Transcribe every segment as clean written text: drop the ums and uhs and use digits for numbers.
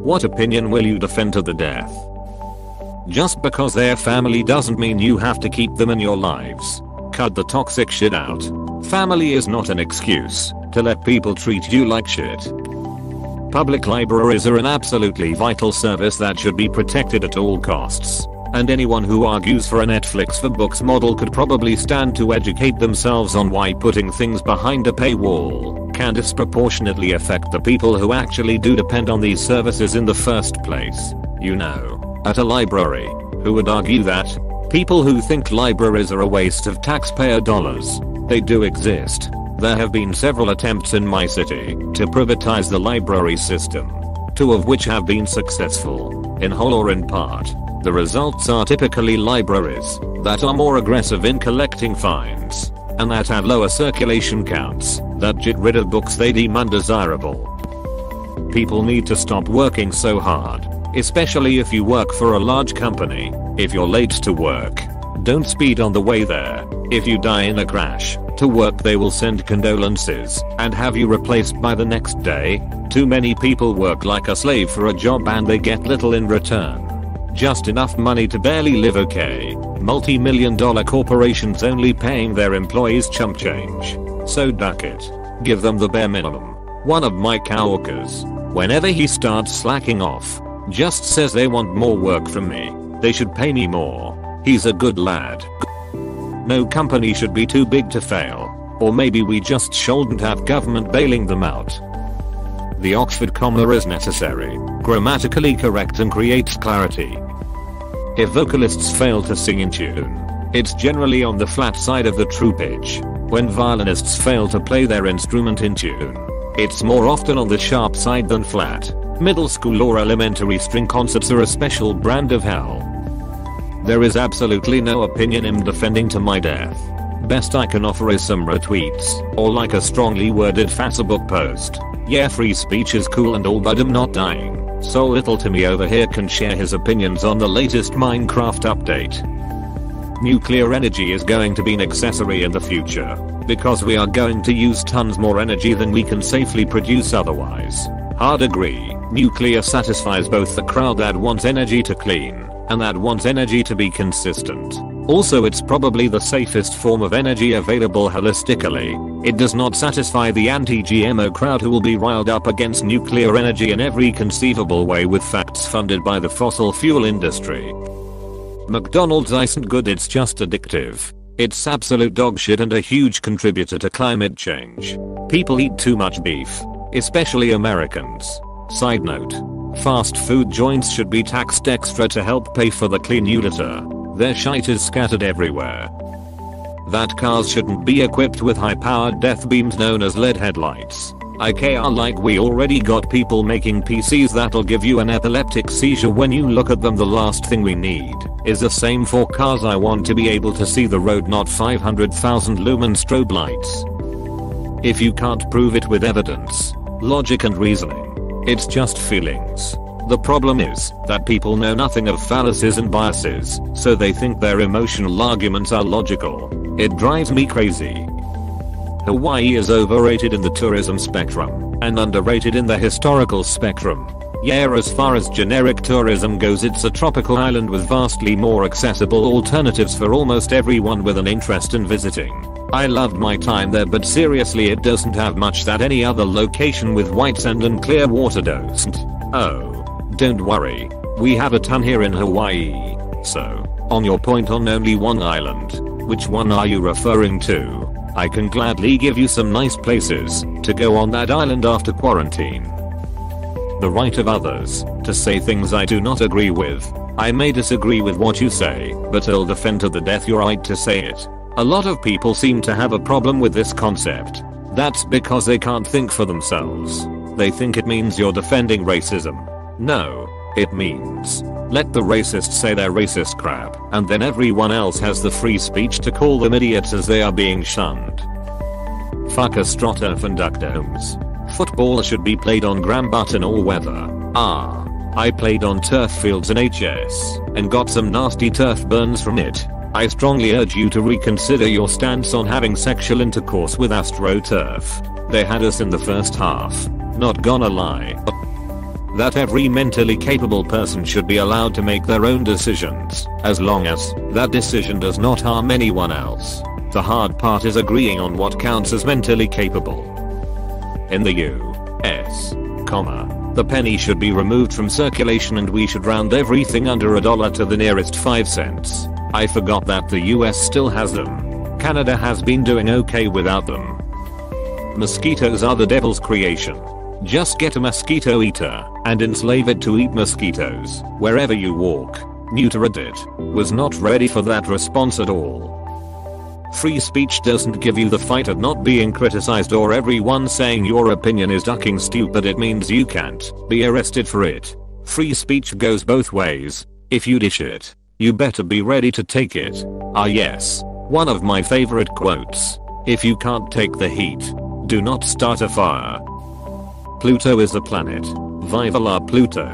What opinion will you defend to the death? Just because they're family doesn't mean you have to keep them in your lives. Cut the toxic shit out. Family is not an excuse to let people treat you like shit. Public libraries are an absolutely vital service that should be protected at all costs. And anyone who argues for a Netflix for books model could probably stand to educate themselves on why putting things behind a paywall can disproportionately affect the people who actually do depend on these services in the first place. You know, at a library, who would argue that? People who think libraries are a waste of taxpayer dollars. They do exist. There have been several attempts in my city to privatize the library system, 2 of which have been successful, in whole or in part. The results are typically libraries that are more aggressive in collecting fines, and that have lower circulation counts, that get rid of books they deem undesirable. People need to stop working so hard, especially if you work for a large company. If you're late to work, don't speed on the way there. If you die in a crash, to work they will send condolences and have you replaced by the next day. Too many people work like a slave for a job and they get little in return. Just enough money to barely live okay. Multi-million-dollar corporations only paying their employees chump change. So duck it. Give them the bare minimum. One of my coworkers, whenever he starts slacking off, just says they want more work from me. They should pay me more. He's a good lad. No company should be too big to fail. Or maybe we just shouldn't have government bailing them out. The Oxford comma is necessary, grammatically correct and creates clarity. If vocalists fail to sing in tune, it's generally on the flat side of the true pitch. When violinists fail to play their instrument in tune, it's more often on the sharp side than flat. Middle school or elementary string concerts are a special brand of hell. There is absolutely no opinion I'm defending to my death. Best I can offer is some retweets, or like a strongly worded Facebook post. Yeah, free speech is cool and all, but I'm not dying, so little Timmy over here can share his opinions on the latest Minecraft update. Nuclear energy is going to be an accessory in the future, because we are going to use tons more energy than we can safely produce otherwise. Hard agree. Nuclear satisfies both the crowd that wants energy to clean, and that wants energy to be consistent. Also, it's probably the safest form of energy available holistically. It does not satisfy the anti-GMO crowd who will be riled up against nuclear energy in every conceivable way with facts funded by the fossil fuel industry. McDonald's isn't good, it's just addictive. It's absolute dog shit and a huge contributor to climate change. People eat too much beef, especially Americans. Side note, fast food joints should be taxed extra to help pay for the clean you litter. Their shite is scattered everywhere. That cars shouldn't be equipped with high-powered death beams known as LED headlights. IKEA, like we already got people making PCs that'll give you an epileptic seizure when you look at them. The last thing we need is the same for cars. I want to be able to see the road, not 500,000 lumen strobe lights. If you can't prove it with evidence, logic and reasoning, it's just feelings. The problem is that people know nothing of fallacies and biases, so they think their emotional arguments are logical. It drives me crazy. Hawaii is overrated in the tourism spectrum and underrated in the historical spectrum. Yeah, as far as generic tourism goes, it's a tropical island with vastly more accessible alternatives for almost everyone with an interest in visiting. I loved my time there, but seriously, it doesn't have much that any other location with white sand and clear water doesn't. Oh, don't worry, we have a ton here in Hawaii. So, on your point on only one island, which one are you referring to? I can gladly give you some nice places to go on that island after quarantine. The right of others to say things I do not agree with. I may disagree with what you say, but I'll defend to the death your right to say it. A lot of people seem to have a problem with this concept. That's because they can't think for themselves. They think it means you're defending racism. No, it means let the racists say their racist crap, and then everyone else has the free speech to call them idiots as they are being shunned. Fuck AstroTurf and duck domes. Football should be played on gram but in all weather. I played on turf fields in HS and got some nasty turf burns from it. I strongly urge you to reconsider your stance on having sexual intercourse with AstroTurf. They had us in the first half, not gonna lie. that every mentally capable person should be allowed to make their own decisions, as long as that decision does not harm anyone else. The hard part is agreeing on what counts as mentally capable. In the US, the penny should be removed from circulation and we should round everything under $1 to the nearest 5 cents. I forgot that the US still has them. Canada has been doing okay without them. Mosquitoes are the devil's creation. Just get a mosquito eater and enslave it to eat mosquitoes wherever you walk. Reddit was not ready for that response at all. Free speech doesn't give you the fight at not being criticized or everyone saying your opinion is ducking stupid. It means you can't be arrested for it. Free speech goes both ways. If you dish it, you better be ready to take it. Ah yes, one of my favorite quotes. If you can't take the heat, do not start a fire. Pluto is a planet. Viva la Pluto.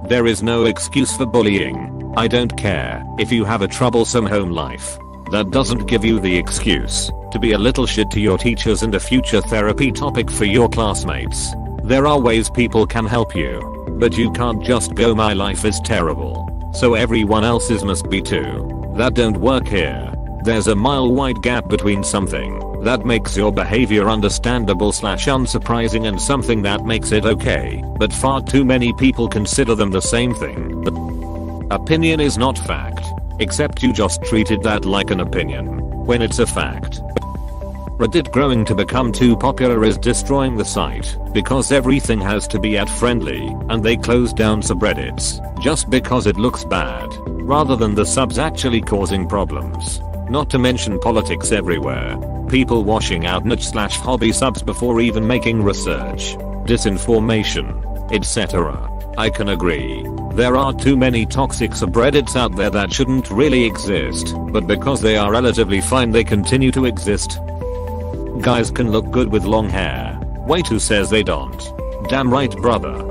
There is no excuse for bullying. I don't care if you have a troublesome home life. That doesn't give you the excuse to be a little shit to your teachers and a future therapy topic for your classmates. There are ways people can help you, but you can't just go my life is terrible, so everyone else's must be too. That don't work here. There's a mile-wide gap between something that makes your behavior understandable/unsurprising and something that makes it okay, but far too many people consider them the same thing. Opinion is not fact, except you just treated that like an opinion, when it's a fact. Reddit growing to become too popular is destroying the site, because everything has to be ad-friendly, and they close down subreddits, just because it looks bad, rather than the subs actually causing problems. Not to mention politics everywhere. People washing out niche/hobby subs before even making research. Disinformation, etc. I can agree. There are too many toxic subreddits out there that shouldn't really exist, but because they are relatively fine they continue to exist. Guys can look good with long hair. Wait, who says they don't? Damn right, brother.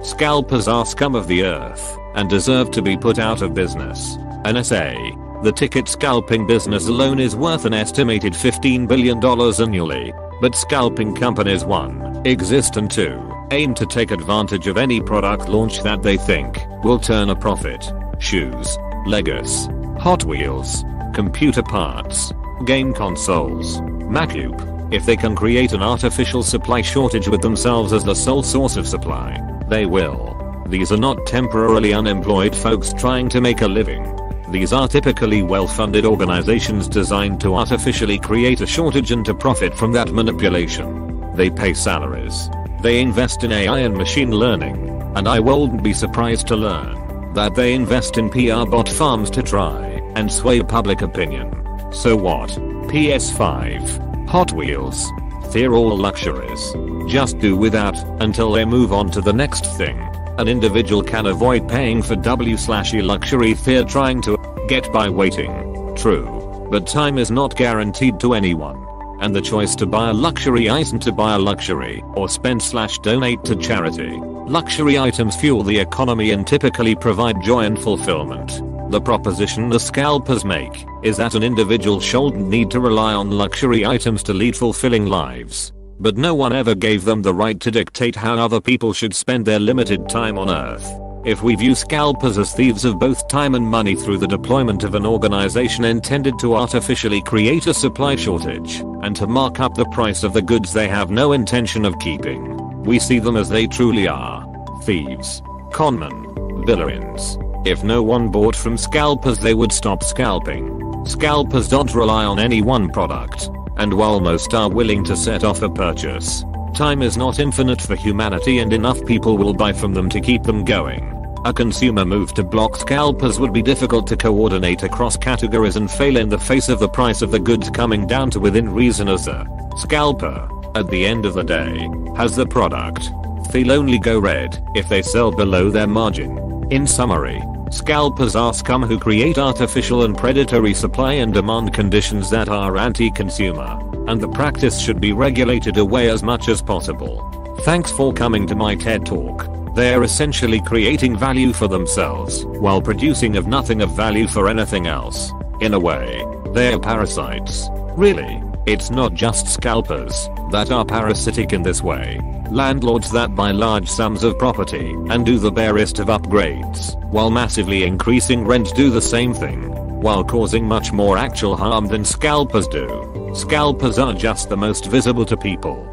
Scalpers are scum of the earth and deserve to be put out of business. NSA. The ticket scalping business alone is worth an estimated $15 billion annually, but scalping companies 1. exist and 2. aim to take advantage of any product launch that they think will turn a profit. Shoes, Legos, Hot Wheels, computer parts, game consoles, Macube. If they can create an artificial supply shortage with themselves as the sole source of supply, they will. These are not temporarily unemployed folks trying to make a living. These are typically well-funded organizations designed to artificially create a shortage and to profit from that manipulation. They pay salaries. They invest in AI and machine learning, and I wouldn't be surprised to learn that they invest in PR bot farms to try and sway public opinion. So what? PS5, Hot Wheels, they're all luxuries. Just do without until they move on to the next thing. An individual can avoid paying for W/E luxury they're trying to get by waiting. True, but time is not guaranteed to anyone. And the choice to buy a luxury isn't to buy a luxury or spend/donate to charity. Luxury items fuel the economy and typically provide joy and fulfillment. The proposition the scalpers make is that an individual shouldn't need to rely on luxury items to lead fulfilling lives. But no one ever gave them the right to dictate how other people should spend their limited time on Earth. If we view scalpers as thieves of both time and money through the deployment of an organization intended to artificially create a supply shortage and to mark up the price of the goods they have no intention of keeping, we see them as they truly are: thieves, conmen, villains. If no one bought from scalpers, they would stop scalping. Scalpers don't rely on any one product, and while most are willing to set off a purchase, time is not infinite for humanity and enough people will buy from them to keep them going. A consumer move to block scalpers would be difficult to coordinate across categories and fail in the face of the price of the goods coming down to within reason, as a scalper, at the end of the day, has the product. They'll only go red if they sell below their margin. In summary, scalpers are scum who create artificial and predatory supply and demand conditions that are anti-consumer, and the practice should be regulated away as much as possible. Thanks for coming to my TED Talk. They are essentially creating value for themselves while producing of nothing of value for anything else. In a way, they are parasites. Really. It's not just scalpers that are parasitic in this way. Landlords that buy large sums of property and do the barest of upgrades while massively increasing rent do the same thing, while causing much more actual harm than scalpers do. Scalpers are just the most visible to people.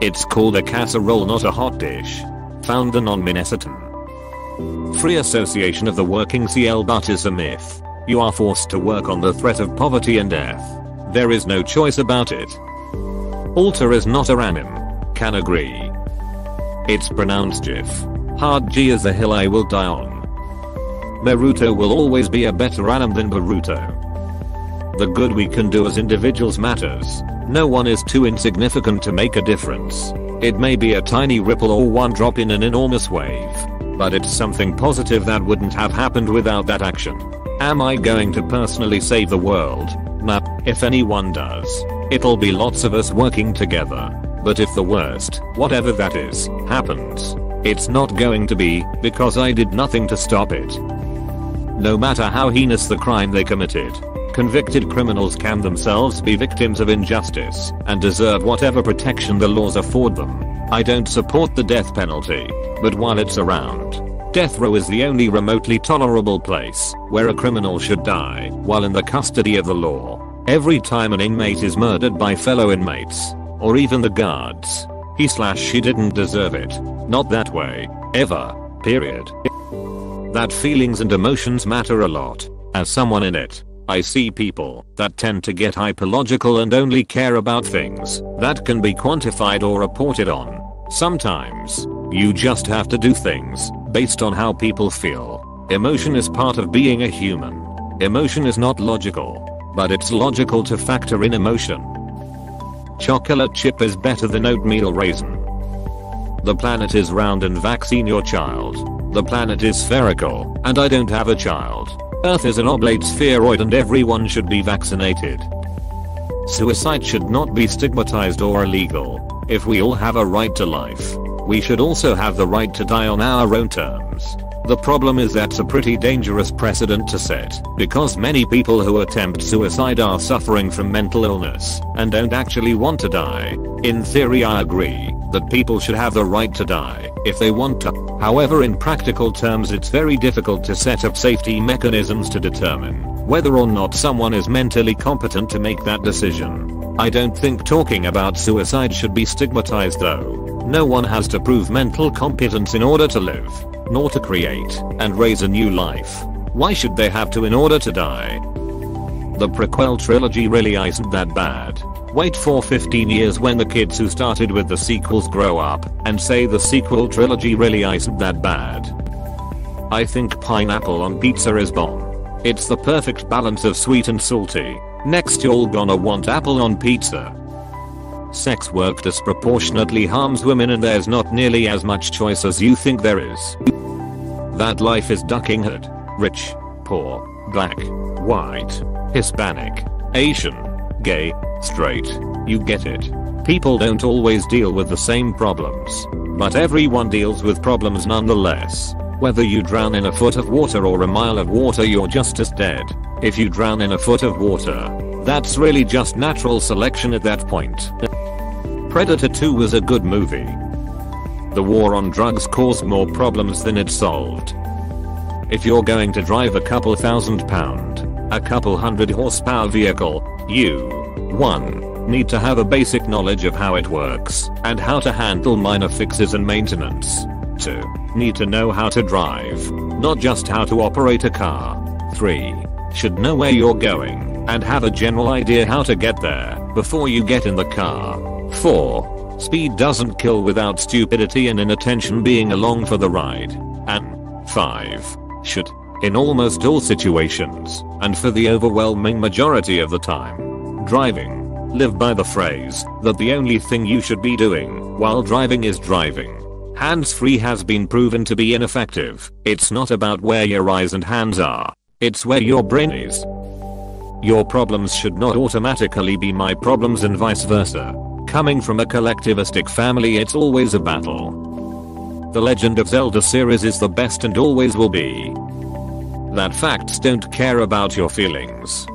It's called a casserole, not a hot dish. Found on Minnesota. Free association of the working CL but is a myth. You are forced to work on the threat of poverty and death. There is no choice about it. Alter is not a ranim. Can agree. It's pronounced Jif. Hard G is the hill I will die on. Naruto will always be a better anime than Boruto. The good we can do as individuals matters. No one is too insignificant to make a difference. It may be a tiny ripple or one drop in an enormous wave, but it's something positive that wouldn't have happened without that action. Am I going to personally save the world? Nah, if anyone does, it'll be lots of us working together. But if the worst, whatever that is, happens, it's not going to be because I did nothing to stop it. No matter how heinous the crime they committed, convicted criminals can themselves be victims of injustice and deserve whatever protection the laws afford them. I don't support the death penalty, but while it's around, death row is the only remotely tolerable place where a criminal should die while in the custody of the law. Every time an inmate is murdered by fellow inmates, or even the guards, he/she didn't deserve it. Not that way, ever, period. That feelings and emotions matter a lot. As someone in it, I see people that tend to get hyperlogical and only care about things that can be quantified or reported on. Sometimes, you just have to do things based on how people feel. Emotion is part of being a human. Emotion is not logical, but it's logical to factor in emotion. Chocolate chip is better than oatmeal raisin. The planet is round and vaccine your child. The planet is spherical, and I don't have a child. Earth is an oblate spheroid and everyone should be vaccinated. Suicide should not be stigmatized or illegal. If we all have a right to life, we should also have the right to die on our own terms. The problem is that's a pretty dangerous precedent to set, because many people who attempt suicide are suffering from mental illness and don't actually want to die. In theory I agree that people should have the right to die if they want to. However, in practical terms it's very difficult to set up safety mechanisms to determine whether or not someone is mentally competent to make that decision. I don't think talking about suicide should be stigmatized though. No one has to prove mental competence in order to live, nor to create and raise a new life. Why should they have to in order to die? The prequel trilogy really isn't that bad. Wait for 15 years when the kids who started with the sequels grow up and say the sequel trilogy really isn't that bad. I think pineapple on pizza is bomb. It's the perfect balance of sweet and salty. Next you're gonna want apple on pizza. Sex work disproportionately harms women and there's not nearly as much choice as you think there is. That life is ducking hood. Rich, poor, black, white, Hispanic, Asian, gay, straight. You get it. People don't always deal with the same problems, but everyone deals with problems nonetheless. Whether you drown in a foot of water or a mile of water, you're just as dead. If you drown in a foot of water, that's really just natural selection at that point. Predator 2 was a good movie. The war on drugs caused more problems than it solved. If you're going to drive a couple £1,000, a couple hundred horsepower vehicle, you 1. Need to have a basic knowledge of how it works and how to handle minor fixes and maintenance. 2. Need to know how to drive, not just how to operate a car. 3. Should know where you're going and have a general idea how to get there before you get in the car. 4. Speed doesn't kill without stupidity and inattention being along for the ride. And 5. Should, in almost all situations, and for the overwhelming majority of the time, driving, live by the phrase that the only thing you should be doing while driving is driving. Hands-free has been proven to be ineffective. It's not about where your eyes and hands are, it's where your brain is. Your problems should not automatically be my problems and vice versa. Coming from a collectivistic family, it's always a battle. The Legend of Zelda series is the best and always will be. That facts don't care about your feelings.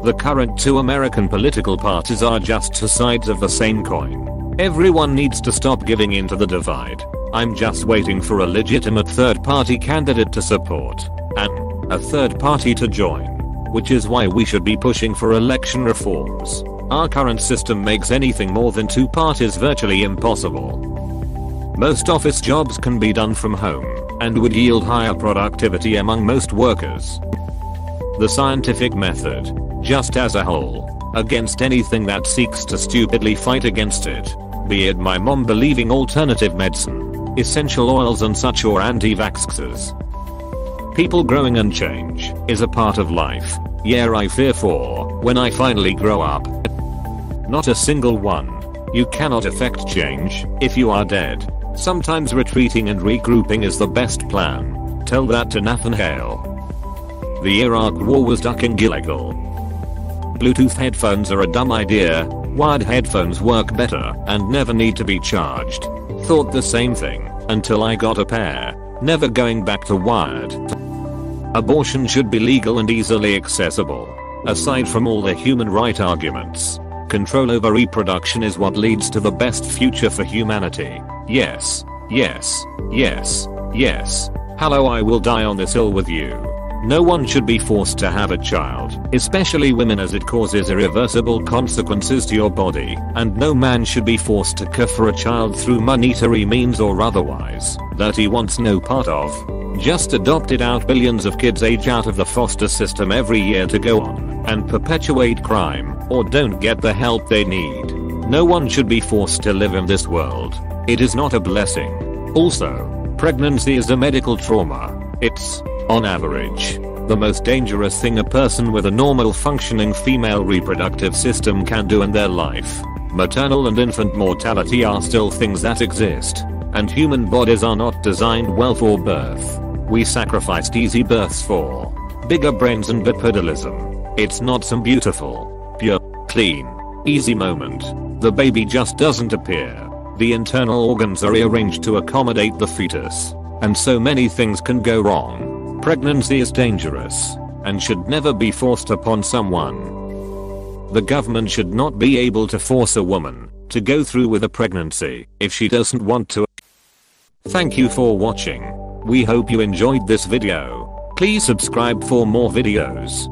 The current two American political parties are just two sides of the same coin. Everyone needs to stop giving in to the divide. I'm just waiting for a legitimate third party candidate to support and a third party to join, which is why we should be pushing for election reforms. Our current system makes anything more than two parties virtually impossible. Most office jobs can be done from home and would yield higher productivity among most workers. The scientific method, just as a whole, against anything that seeks to stupidly fight against it, be it my mom believing alternative medicine, essential oils and such, or anti-vaxxers. People growing and change is a part of life. Yeah, I fear for when I finally grow up. Not a single one. You cannot affect change if you are dead. Sometimes retreating and regrouping is the best plan. Tell that to Nathan Hale. The Iraq war was ducking illegal. Bluetooth headphones are a dumb idea. Wired headphones work better and never need to be charged. Thought the same thing until I got a pair. Never going back to wired. Abortion should be legal and easily accessible. Aside from all the human right arguments, control over reproduction is what leads to the best future for humanity. Yes, yes, yes, yes. Hello, I will die on this hill with you. No one should be forced to have a child, especially women, as it causes irreversible consequences to your body, and no man should be forced to care for a child through monetary means or otherwise that he wants no part of. Just adopted out billions of kids age out of the foster system every year to go on and perpetuate crime, or don't get the help they need. No one should be forced to live in this world. It is not a blessing. Also, pregnancy is a medical trauma. It's, on average, the most dangerous thing a person with a normal functioning female reproductive system can do in their life. Maternal and infant mortality are still things that exist, and human bodies are not designed well for birth. We sacrificed easy births for bigger brains and bipedalism. It's not some beautiful, pure, clean, easy moment. The baby just doesn't appear. The internal organs are rearranged to accommodate the fetus, and so many things can go wrong. Pregnancy is dangerous and should never be forced upon someone. The government should not be able to force a woman to go through with a pregnancy if she doesn't want to. Thank you for watching. We hope you enjoyed this video. Please subscribe for more videos.